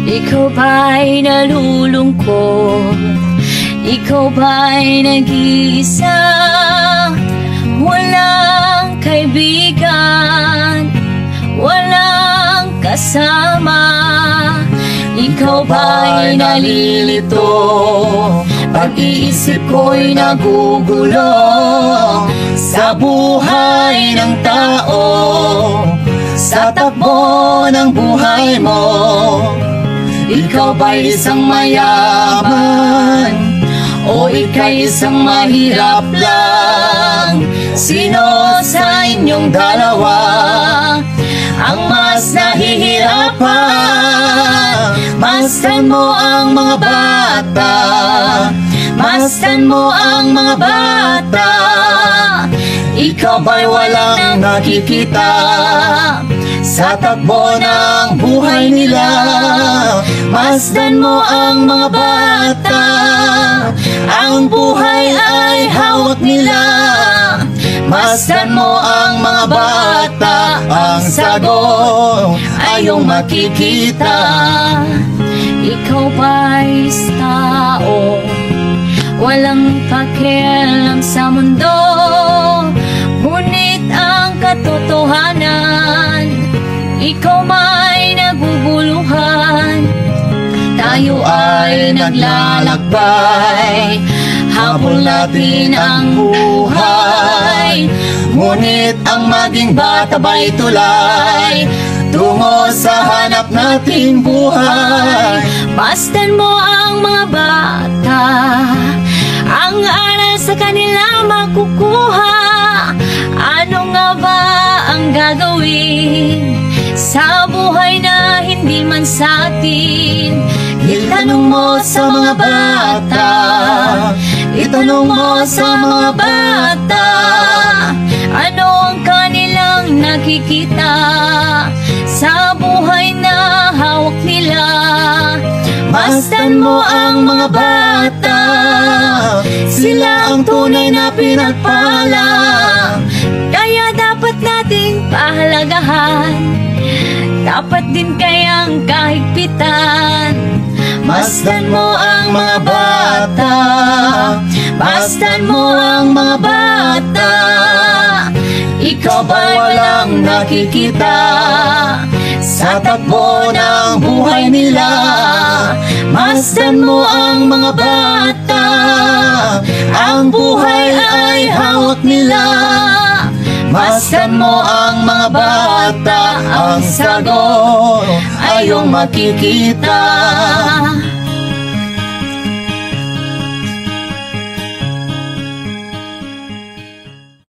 Ikaw ba'y nalulungkot? Ikaw ba'y nag-iisa? Walang kaibigan, walang kasama. Ikaw ba'y nalilito? Pag-iisip ko'y nagugulo sa buhay ng tao, sa takbo ng buhay mo. Ikaw ba'y isang mayaman o ika'y isang mahirap lang? Sino sa inyong dalawa ang mas nahihirapan? Masdan mo ang mga bata, masdan mo ang mga bata. Ikaw ba'y walang nakikita sa takbo ng buhay nila? Masdan mo ang mga bata, ang buhay ay hawak nila. Masdan mo ang mga bata, ang sagot ay iyong makikita. Ikaw ba'y tao, walang pakialam sa mundo, ngunit ang katotohanan, ikaw may naguguluhan. Tayo ay naglalakbay, habol natin ang buhay, ngunit ang maging bata ba'y tulay tungo sa hanap nating buhay. Masdan mo ang mga bata, ang aral sa kanila makukuha. Ano nga ba ang gagawin sa buhay na hindi man sa atin? Itanong mo sa mga bata, itanong mo sa mga bata, ano ang kanilang nakikita sa buhay na hawak nila. Masdan mo ang mga bata, sila ang tunay na pinagpala, kaya dapat nating pahalagahan, dapat din kayang kahigpitan. Masdan mo ang mga bata, masdan mo ang mga bata. Ikaw ba'y walang nakikita sa takbo ng buhay nila? Masdan mo ang mga bata, ang buhay ay hawak nila. Masdan mo ang mga bata, ang sagot ay iyong makikita.